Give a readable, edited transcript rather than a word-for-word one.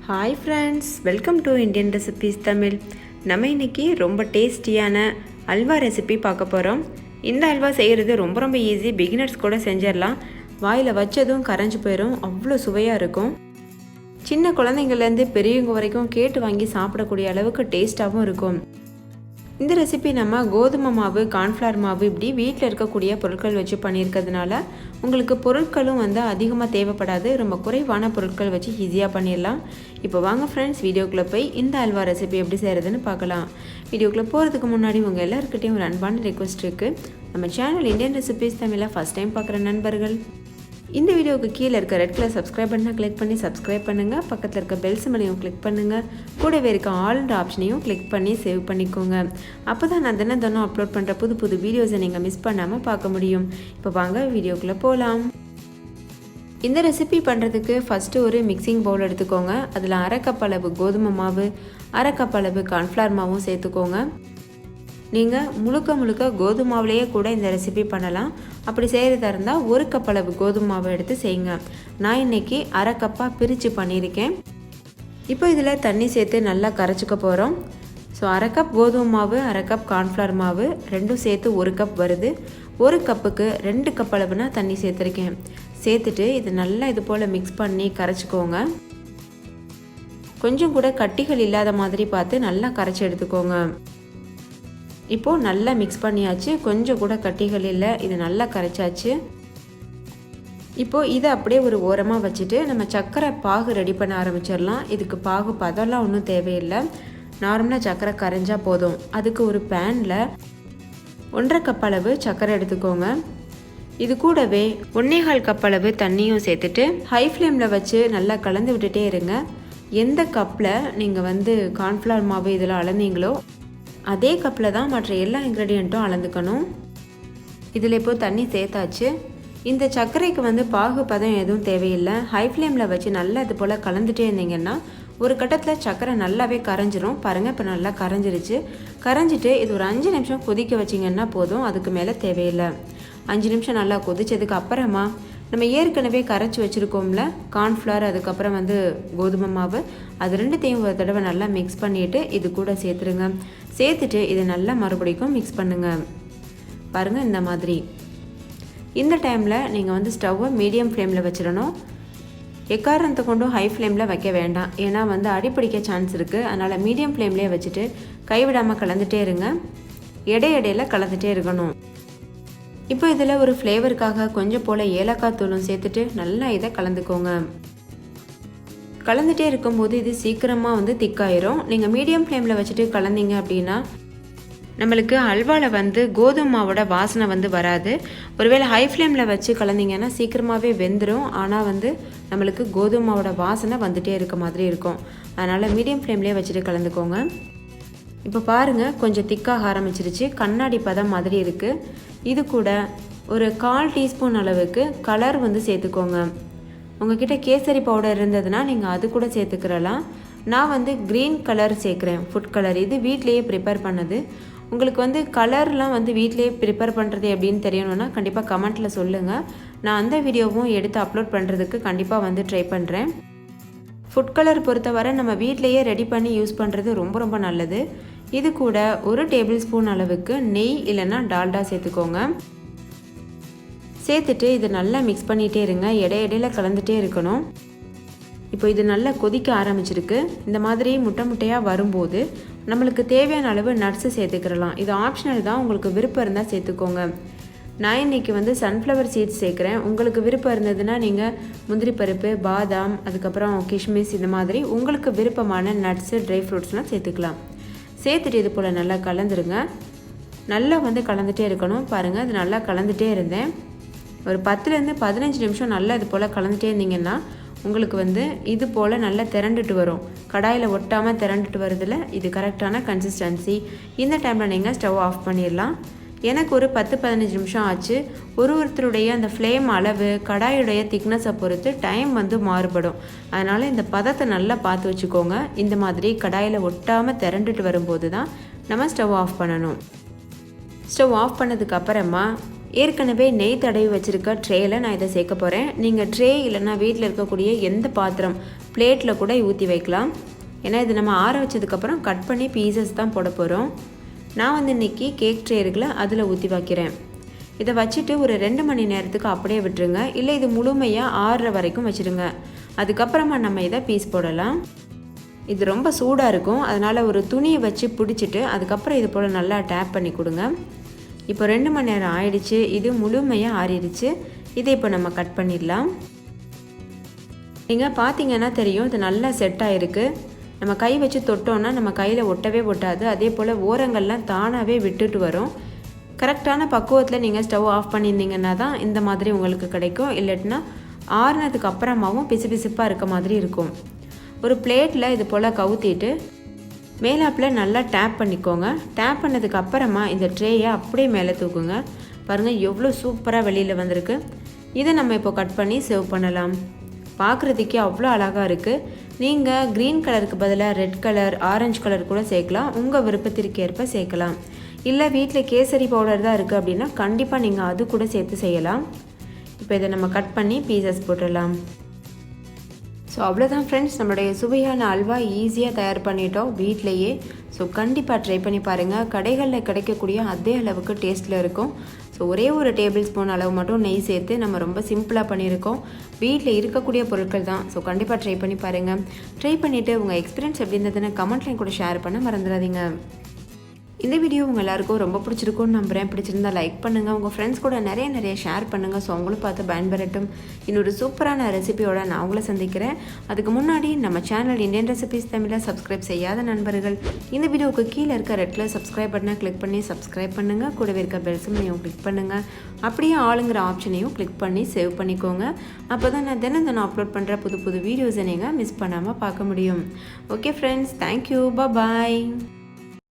Hi friends, welcome to Indian recipes Tamil. நம்ம இன்றைக்கி ரொம்ப டேஸ்டியான அல்வா ரெசிபி பார்க்க போகிறோம். இந்த அல்வா செய்கிறது ரொம்ப ஈஸி, பிகினர்ஸ் கூட செஞ்சிடலாம். வாயில் வச்சதும் கரைஞ்சி போயிடும், அவ்வளோ சுவையாக இருக்கும். சின்ன குழந்தைங்கள்லேருந்து பெரியவங்க வரைக்கும் கேட்டு வாங்கி சாப்பிடக்கூடிய அளவுக்கு டேஸ்ட்டாகவும் இருக்கும். இந்த ரெசிபி நம்ம கோதுமை மாவு, கார்ன்ஃப்ளவர் மாவு இப்படி வீட்டில் இருக்கக்கூடிய பொருட்கள் வச்சு பண்ணியிருக்கிறதுனால உங்களுக்கு பொருட்களும் அதிகமாக தேவைப்படாது. ரொம்ப குறைவான பொருட்கள் வச்சு ஈஸியாக பண்ணிடலாம். இப்போ வாங்க ஃப்ரெண்ட்ஸ், வீடியோக்குள்ளே போய் இந்த அல்வா ரெசிபி எப்படி செய்கிறதுன்னு பார்க்கலாம். வீடியோக்குள்ளே போகிறதுக்கு முன்னாடி உங்கள் எல்லாருக்கிட்டையும் ஒரு அன்பான ரெக்வஸ்ட் இருக்குது. நம்ம சேனல் இந்தியன் ரெசிபீஸ் தமிழில் ஃபஸ்ட் டைம் பார்க்குற நண்பர்கள் இந்த வீடியோவுக்கு கீழே இருக்க ரெட் கலர் சப்ஸ்கிரைப் பண்ணால் கிளிக் பண்ணி சப்ஸ்கிரைப் பண்ணுங்கள். பக்கத்தில் இருக்க பெல் சிம்பலையும் கிளிக் பண்ணுங்கள். கூடவே இருக்க ஆல்ன்ற ஆப்ஷனையும் கிளிக் பண்ணி சேவ் பண்ணிக்கோங்க. அப்போ தான் நான் தினம் அப்லோட் பண்ணுற புது வீடியோஸை நீங்கள் மிஸ் பண்ணாமல் பார்க்க முடியும். இப்போ வாங்க வீடியோக்குள்ளே போகலாம். இந்த ரெசிபி பண்ணுறதுக்கு ஃபஸ்ட்டு ஒரு மிக்சிங் பவுல் எடுத்துக்கோங்க. அதில் 1/2 கப் அளவு கோதுமை மாவு, 1/2 கப் அளவு கார்ன்ஃப்ளவர் மாவும் சேர்த்துக்கோங்க. நீங்கள் முழுக்க கோதுமை மாவுலேயே கூட இந்த ரெசிபி பண்ணலாம். அப்படி செய்கிறதா இருந்தால் 1 கப் அளவு கோதுமை மாவை எடுத்து செய்யுங்க. நான் இன்றைக்கி 1/2 கப்பாக பிரித்து பண்ணியிருக்கேன். இப்போ இதில் தண்ணி சேர்த்து நல்லா கரைச்சிக்க போகிறோம். ஸோ 1/2 கப் கோதுமை மாவு, 1/2 கப் கார்ன்ஃப்ளவர் மாவு ரெண்டும் சேர்த்து 1 கப் வருது. 1 கப்புக்கு 2 கப் அளவுனா தண்ணி சேர்த்துருக்கேன். சேர்த்துட்டு இது நல்லா இது போல் மிக்ஸ் பண்ணி கரைச்சிக்கோங்க. கொஞ்சம் கூட கட்டிகள் இல்லாத மாதிரி பார்த்து நல்லா கரைச்சி எடுத்துக்கோங்க. இப்போது நல்லா மிக்ஸ் பண்ணியாச்சு. கொஞ்சம் கூட கட்டிகள் இல்லை, இது நல்லா கரைச்சாச்சு. இப்போது இதை அப்படியே ஒரு ஓரமாக வச்சுட்டு நம்ம சர்க்கரை பாகு ரெடி பண்ண ஆரம்பிச்சிடலாம். இதுக்கு பாகு பதம்லாம் ஒன்றும் தேவையில்லை, நார்மலாக சர்க்கரை கரைஞ்சால் போதும். அதுக்கு ஒரு பேனில் 1/2 கப் அளவு சர்க்கரை எடுத்துக்கோங்க. இது கூடவே 1/4 கப் அளவு தண்ணியும் சேர்த்துட்டு ஹை ஃப்ளேமில் வச்சு நல்லா கலந்து விட்டுட்டே இருங்க. எந்த கப்பில் நீங்கள் கார்ன்ஃப்ளவர் மாவு இதில் அளந்தீங்களோ அதே கப்பில் தான் மற்ற எல்லா இன்க்ரீடியண்ட்டும் அளந்துக்கணும். இதில் இப்போது தண்ணி சேர்த்தாச்சு. இந்த சர்க்கரைக்கு பாகு பதம் எதுவும் தேவையில்லை. ஹை ஃப்ளேமில் வச்சு நல்லா இது போல் கலந்துட்டே இருந்தீங்கன்னா ஒரு கட்டத்தில் சர்க்கரை நல்லாவே கரைஞ்சிரும். பாருங்கள், இப்போ நல்லா கரைஞ்சிருச்சு. கரைஞ்சிட்டு இது ஒரு 5 நிமிஷம் கொதிக்க வச்சிங்கன்னா போதும், அதுக்கு மேலே தேவையில்லை. 5 நிமிஷம் நல்லா கொதிச்சதுக்கு அப்புறமா நம்ம ஏற்கனவே கரைச்சி வச்சுருக்கோம்ல கார்ன்ஃப்ளவர், அதுக்கப்புறம் கோதுமை மாவு, அது ரெண்டுத்தையும் ஒரு தடவை நல்லா மிக்ஸ் பண்ணிவிட்டு இது கூட சேர்த்துருங்க. சேர்த்துட்டு இது நல்லா மறுபடியும் மிக்ஸ் பண்ணுங்கள். பாருங்கள், இந்த மாதிரி. இந்த டைமில் நீங்கள் ஸ்டவ்வை மீடியம் ஃப்ளேமில் வச்சிடணும். எக்காரணத்தை கொண்டும் ஹை ஃப்ளேமில் வைக்க வேண்டாம், ஏன்னா அடிப்பிடிக்க சான்ஸ் இருக்குது. அதனால் மீடியம் ஃப்ளேம்லேயே வச்சுட்டு கைவிடாமல் கலந்துகிட்டே இருங்க. இடையில கலந்துகிட்டே இருக்கணும். இப்போ இதில் ஒரு ஃப்ளேவருக்காக கொஞ்சம் போல் ஏலக்காய் தூளும் சேர்த்துட்டு நல்லா இதை கலந்துக்கோங்க. கலந்துகிட்டே இருக்கும்போது இது சீக்கிரமாக திக்காயிரும். நீங்கள் மீடியம் ஃப்ளேமில் வச்சுட்டு கலந்தீங்க அப்படின்னா நம்மளுக்கு அல்வாவில் கோதுமை மாவோட வாசனை வராது. ஒருவேளை ஹை ஃப்ளேமில் வச்சு கலந்தீங்கன்னா சீக்கிரமாகவே வெந்துடும். ஆனால் நம்மளுக்கு கோதுமை மாவோட வாசனை வந்துகிட்டே இருக்க மாதிரி இருக்கும். அதனால் மீடியம் ஃப்ளேம்லேயே வச்சுட்டு கலந்துக்கோங்க. இப்போ பாருங்கள், கொஞ்சம் திக்காக ஆரம்பிச்சிருச்சு, கண்ணாடி பதம் மாதிரி இருக்குது. இது கூட ஒரு 1/4 டீஸ்பூன் அளவுக்கு கலர் சேர்த்துக்கோங்க. உங்ககிட்ட கேசரி பவுடர் இருந்ததுன்னா நீங்கள் அது கூட சேர்த்துக்கிறலாம். நான் க்ரீன் கலர் சேர்க்குறேன், ஃபுட் கலர். இது வீட்லேயே ப்ரிப்பேர் பண்ணது. உங்களுக்கு கலர்லாம் வீட்லேயே ப்ரிப்பேர் பண்ணுறது எப்படின்னு தெரியணும்னா கண்டிப்பாக கமெண்ட்டில் சொல்லுங்கள். நான் அந்த வீடியோவும் எடுத்து அப்லோட் பண்ணுறதுக்கு கண்டிப்பாக ட்ரை பண்ணுறேன். ஃபுட் கலர் பொறுத்தவரை நம்ம வீட்லேயே ரெடி பண்ணி யூஸ் பண்ணுறது ரொம்ப நல்லது. இது கூட 1 டேபிள் ஸ்பூன் அளவுக்கு நெய் இல்லைன்னா டால்டா சேர்த்துக்கோங்க. சேர்த்துட்டு இது நல்லா மிக்ஸ் பண்ணிகிட்டே இருங்க. இடையில கலந்துகிட்டே இருக்கணும். இப்போ இது நல்லா கொதிக்க ஆரம்பிச்சிருக்கு. இந்த மாதிரி முட்டையாக வரும்போது நம்மளுக்கு தேவையான அளவு நட்ஸு சேர்த்துக்கிறலாம். இது ஆப்ஷனல் தான், உங்களுக்கு விருப்பம் இருந்தால் சேர்த்துக்கோங்க. நான் இன்றைக்கி சன்ஃப்ளவர் சீட்ஸ் சேர்க்குறேன். உங்களுக்கு விருப்பம் இருந்ததுன்னா நீங்கள் முந்திரி பருப்பு, பாதாம், அதுக்கப்புறம் கிஷ்மிஸ், இந்த மாதிரி உங்களுக்கு விருப்பமான நட்ஸு, ட்ரை ஃப்ரூட்ஸ்லாம் சேர்த்துக்கலாம். சேர்த்துட்டு இது போல் நல்லா கலந்துருங்க. நல்லா கலந்துகிட்டே இருக்கணும். பாருங்கள், இது நல்லா கலந்துகிட்டே இருந்தேன். ஒரு 10லேருந்து 15 நிமிஷம் நல்லா இது போல் கலந்துகிட்டே இருந்தீங்கன்னா உங்களுக்கு இது போல் நல்லா திரண்டுட்டு வரும். கடாயில் ஒட்டாமல் திரண்டுட்டு வருதில்ல, இது கரெக்டான கன்சிஸ்டன்சி. இந்த டைமில் நீங்கள் ஸ்டவ் ஆஃப் பண்ணிடலாம். எனக்கு ஒரு 10-15 நிமிஷம் ஆச்சு. ஒருத்தருடைய அந்த ஃப்ளேம் அளவு, கடாயுடைய திக்னஸை பொறுத்து டைம் மாறுபடும். அதனால் இந்த பதத்தை நல்லா பார்த்து வச்சுக்கோங்க. இந்த மாதிரி கடாயில் ஒட்டாமல் திரண்டுட்டு வரும்போது தான் நம்ம ஸ்டவ் ஆஃப் பண்ணணும். ஸ்டவ் ஆஃப் பண்ணதுக்கு அப்புறமா ஏற்கனவே நெய் தடவி வச்சுருக்க ட்ரேயில் நான் இதை சேர்க்க போகிறேன். நீங்கள் ட்ரே இல்லைன்னா வீட்டில் இருக்கக்கூடிய எந்த பாத்திரம், பிளேட்டில் கூட ஊற்றி வைக்கலாம். ஏன்னா இது நம்ம ஆற வச்சதுக்கப்புறம் கட் பண்ணி பீசஸ் தான் போட போகிறோம். நான் வந்து இன்றைக்கி கேக் ட்ரே இருக்குல்ல அதில் ஊற்றி வைக்கிறேன். இதை வச்சுட்டு ஒரு 2 மணி நேரத்துக்கு அப்படியே விட்டுருங்க. இல்லை இது முழுமையாக ஆறுற வரைக்கும் வச்சுருங்க. அதுக்கப்புறமா நம்ம இதை பீஸ் போடலாம். இது ரொம்ப சூடாக இருக்கும், அதனால் ஒரு துணியை வச்சு பிடிச்சிட்டு அதுக்கப்புறம் இது போல் நல்லா டேப் பண்ணி கொடுங்க. இப்போ 2 மணி நேரம் ஆயிடுச்சு. இது முழுமையாக ஆறிடுச்சு. இதை இப்போ நம்ம கட் பண்ணிடலாம். நீங்கள் பார்த்தீங்கன்னா தெரியும், இது நல்லா செட் ஆகிருக்கு. நம்ம கை வச்சு தொட்டோன்னா நம்ம கையில் ஒட்டவே ஒட்டாது. அதே போல் ஓரங்கள்லாம் தானாகவே விட்டுட்டு வரும். கரெக்டான பக்குவத்தில் நீங்கள் ஸ்டவ் ஆஃப் பண்ணியிருந்தீங்கன்னா தான் இந்த மாதிரி உங்களுக்கு கிடைக்கும். இல்லாட்டினா ஆறுனதுக்கு அப்புறமாவும் பிசுபிசுப்பாக இருக்க மாதிரி இருக்கும். ஒரு பிளேட்டில் இது போல் கவுத்திட்டு மேலாப்பில் நல்லா டேப் பண்ணிக்கோங்க. டேப் பண்ணதுக்கு அப்புறமா இந்த ட்ரேயை அப்படியே மேலே தூக்குங்க. பாருங்கள் எவ்வளோ சூப்பராக வெளியில் வந்திருக்கு. இதை நம்ம இப்போ கட் பண்ணி சர்வ் பண்ணலாம். பார்க்குறதுக்கே அவ்வளோ அழகாக இருக்குது. நீங்கள் க்ரீன் கலருக்கு பதிலாக ரெட் கலர், ஆரஞ்சு கலர் கூட சேர்க்கலாம். உங்கள் விருப்பத்திற்கு ஏற்ப சேர்க்கலாம். இல்லை வீட்டில் கேசரி பவுடர் தான் இருக்குது அப்படின்னா கண்டிப்பாக நீங்கள் அது கூட சேர்த்து செய்யலாம். இப்போ இதை நம்ம கட் பண்ணி பீசஸ் போட்டுடலாம். ஸோ அவ்வளோதான் ஃப்ரெண்ட்ஸ், நம்மளுடைய சுவையான அல்வா ஈஸியாக தயார் பண்ணிட்டோம் வீட்டிலையே. ஸோ கண்டிப்பாக ட்ரை பண்ணி பாருங்கள். கடைகளில் கிடைக்கக்கூடிய அதே அளவுக்கு டேஸ்ட்டில் இருக்கும். ஸோ ஒரே ஒரு டேபிள் ஸ்பூன் அளவு மட்டும் நெய் சேர்த்து நம்ம ரொம்ப சிம்பிளாக பண்ணியிருக்கோம். வீட்டில் இருக்கக்கூடிய பொருட்கள் தான். ஸோ கண்டிப்பாக ட்ரை பண்ணி பாருங்கள். ட்ரை பண்ணிவிட்டு உங்கள் எக்ஸ்பீரியன்ஸ் எப்படி இருந்ததுன்னு கமெண்ட்லையும் கூட ஷேர் பண்ண மறந்துடாதீங்க. இந்த வீடியோ உங்கள் எல்லாருக்கும் ரொம்ப பிடிச்சிருக்கும்னு நம்புகிறேன். பிடிச்சிருந்தா லைக் பண்ணுங்கள். உங்கள் ஃப்ரெண்ட்ஸ் கூட நிறைய ஷேர் பண்ணுங்கள். ஸோ அவங்களும் பார்த்து பயன்பெறட்டும். இன்னொரு சூப்பரான ரெசிபியோட நான் உங்களை சந்திக்கிறேன். அதுக்கு முன்னாடி நம்ம சேனல் இந்தியன் ரெசிபிஸ் தமிழை சப்ஸ்கிரைப் செய்யாத நண்பர்கள் இந்த வீடியோவுக்கு கீழே இருக்க ரெட் கலர் சப்ஸ்கிரைப் பட்டனை கிளிக் பண்ணி சப்ஸ்கிரைப் பண்ணுங்கள். கூடவே இருக்க பெல் சிம்லையும் கிளிக் பண்ணுங்கள். அப்படியே ஆளுங்கிற ஆப்ஷனையும் கிளிக் பண்ணி சேவ் பண்ணிக்கோங்க. அப்போ தான் நான் தினம் அப்லோட் பண்ணுற புது வீடியோஸை நீங்கள் மிஸ் பண்ணாமல் பார்க்க முடியும். ஓகே ஃப்ரெண்ட்ஸ், தேங்க்யூ, பாய்.